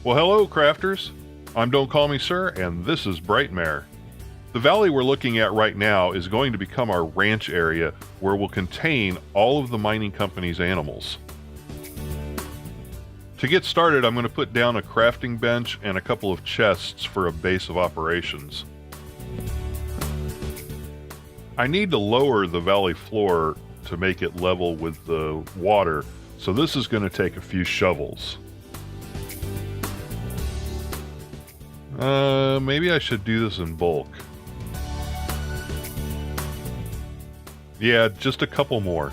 Well, hello, crafters. I'm Don't Call Me Sir, and this is Breitmare. The valley we're looking at right now is going to become our ranch area where we'll contain all of the mining company's animals. To get started, I'm going to put down a crafting bench and a couple of chests for a base of operations. I need to lower the valley floor to make it level with the water, so this is going to take a few shovels. Maybe I should do this in bulk. Yeah, just a couple more.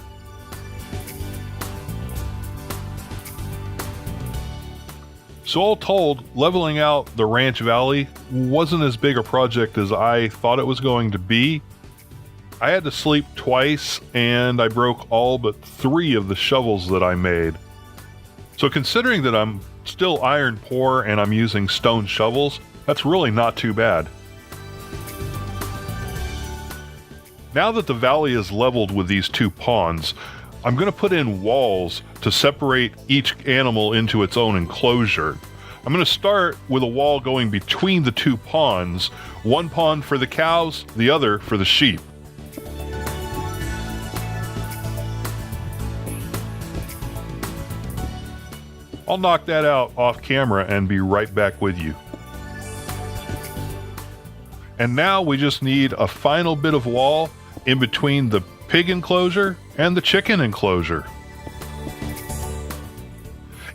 So all told, leveling out the ranch valley wasn't as big a project as I thought it was going to be. I had to sleep twice, and I broke all but 3 of the shovels that I made. So considering that I'm still iron poor and I'm using stone shovels, that's really not too bad. Now that the valley is leveled with these 2 ponds, I'm going to put in walls to separate each animal into its own enclosure. I'm going to start with a wall going between the 2 ponds, one pond for the cows, the other for the sheep. I'll knock that out off camera and be right back with you. And now we just need a final bit of wall in between the pig enclosure and the chicken enclosure.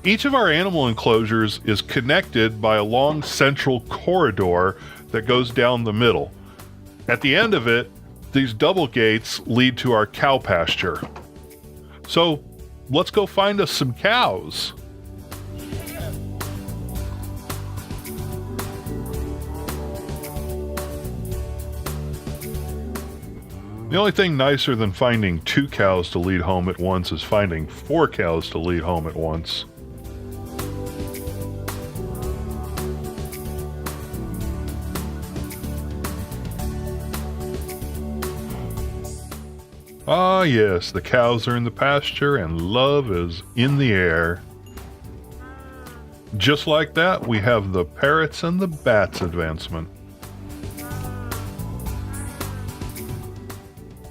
Each of our animal enclosures is connected by a long central corridor that goes down the middle. At the end of it, these double gates lead to our cow pasture. So let's go find us some cows. The only thing nicer than finding 2 cows to lead home at once is finding 4 cows to lead home at once. Ah yes, the cows are in the pasture and love is in the air. Just like that, we have the parrots and the bats advancement.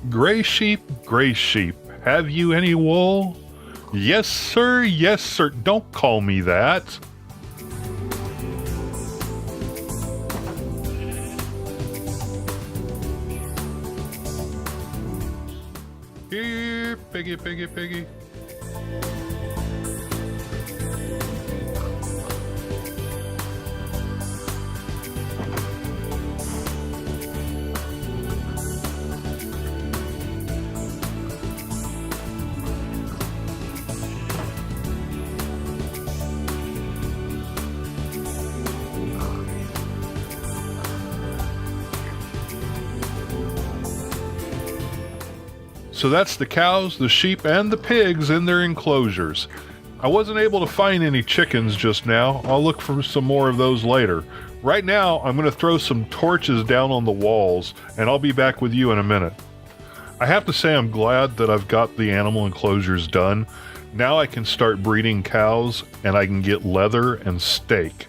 Gray sheep, have you any wool? Yes, sir, don't call me that. Here, piggy. So that's the cows, the sheep, and the pigs in their enclosures. I wasn't able to find any chickens just now. I'll look for some more of those later. Right now, I'm going to throw some torches down on the walls, and I'll be back with you in a minute. I have to say I'm glad that I've got the animal enclosures done. Now I can start breeding cows, and I can get leather and steak.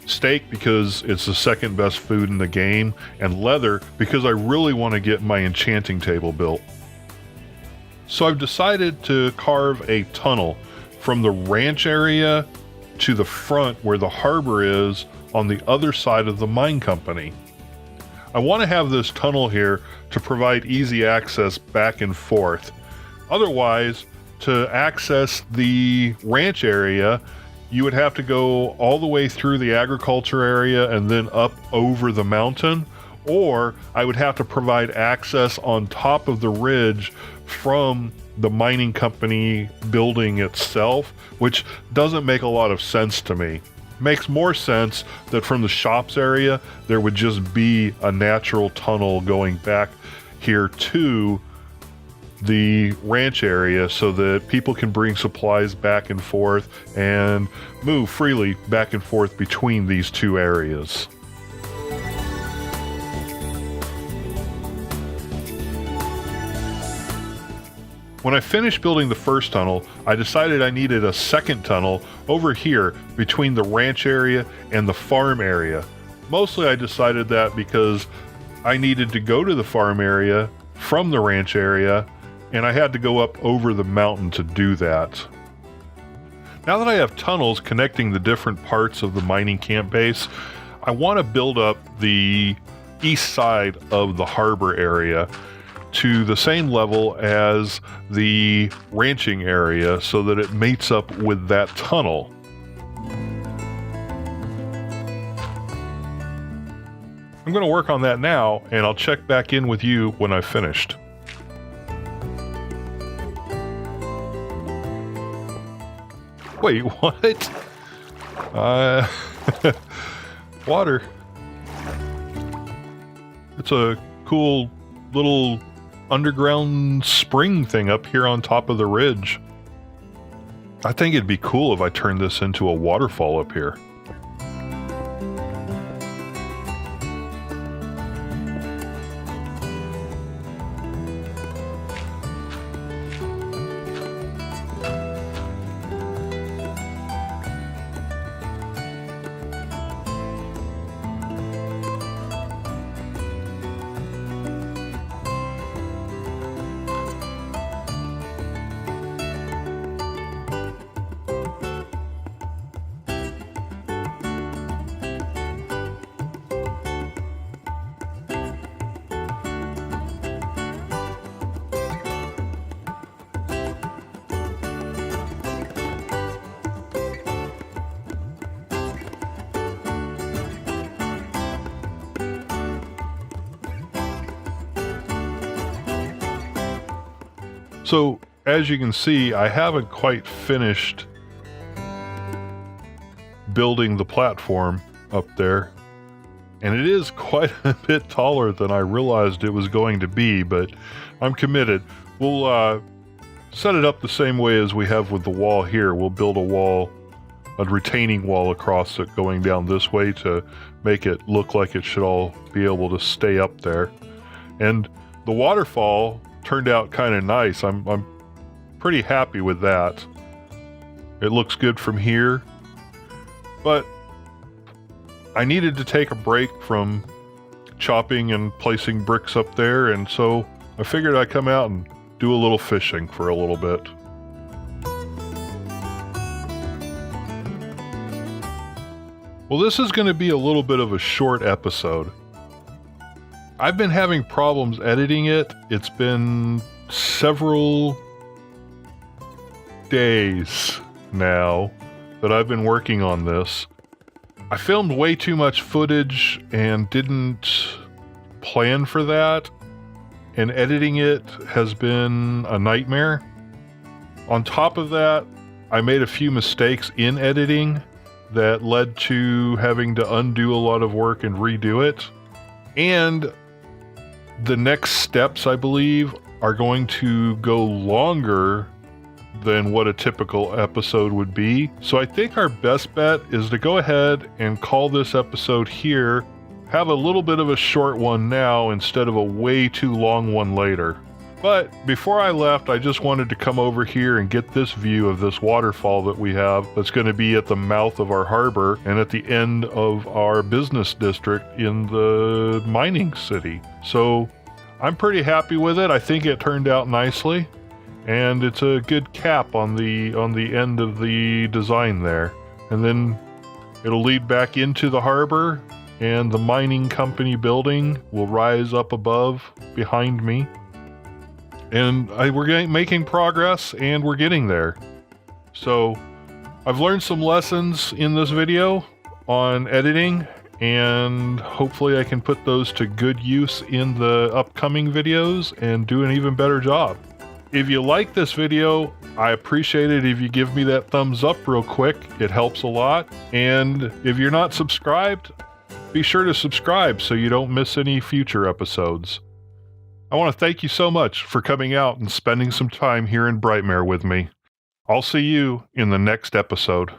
Steak because it's the second best food in the game, and leather because I really want to get my enchanting table built. So I've decided to carve a tunnel from the ranch area to the front where the harbor is on the other side of the mine company. I want to have this tunnel here to provide easy access back and forth. Otherwise, to access the ranch area, you would have to go all the way through the agriculture area and then up over the mountain, or I would have to provide access on top of the ridge from the mining company building itself, which doesn't make a lot of sense to me. Makes more sense that from the shops area, there would just be a natural tunnel going back here to the ranch area so that people can bring supplies back and forth and move freely back and forth between these 2 areas. When I finished building the first tunnel, I decided I needed a second tunnel over here between the ranch area and the farm area. Mostly I decided that because I needed to go to the farm area from the ranch area, and I had to go up over the mountain to do that. Now that I have tunnels connecting the different parts of the mining camp base, I want to build up the east side of the harbor area to the same level as the ranching area so that it mates up with that tunnel. I'm going to work on that now, and I'll check back in with you when I've finished. Wait, what? Water. It's a cool little underground spring thing up here on top of the ridge. I think it'd be cool if I turned this into a waterfall up here. So, as you can see, I haven't quite finished building the platform up there. And it is quite a bit taller than I realized it was going to be, but I'm committed. We'll set it up the same way as we have with the wall here. We'll build a wall, a retaining wall across it going down this way to make it look like it should all be able to stay up there. And the waterfall turned out kind of nice. I'm pretty happy with that. It looks good from here, but I needed to take a break from chopping and placing bricks up there, and so I figured I'd come out and do a little fishing for a little bit. Well, this is going to be a little bit of a short episode. I've been having problems editing it. It's been several days now that I've been working on this. I filmed way too much footage and didn't plan for that, and editing it has been a nightmare. On top of that, I made a few mistakes in editing that led to having to undo a lot of work and redo it. And the next steps, I believe, are going to go longer than what a typical episode would be. So I think our best bet is to go ahead and call this episode here, have a little bit of a short one now instead of a way too long one later. But before I left, I just wanted to come over here and get this view of this waterfall that we have that's going to be at the mouth of our harbor and at the end of our business district in the mining city. So I'm pretty happy with it. I think it turned out nicely, and it's a good cap on the end of the design there. And then it'll lead back into the harbor, and the mining company building will rise up above behind me. And we're making progress, and we're getting there. So I've learned some lessons in this video on editing, and hopefully I can put those to good use in the upcoming videos and do an even better job. If you like this video, I appreciate it if you give me that thumbs up real quick. It helps a lot. And if you're not subscribed, be sure to subscribe so you don't miss any future episodes. I want to thank you so much for coming out and spending some time here in Breitmare with me. I'll see you in the next episode.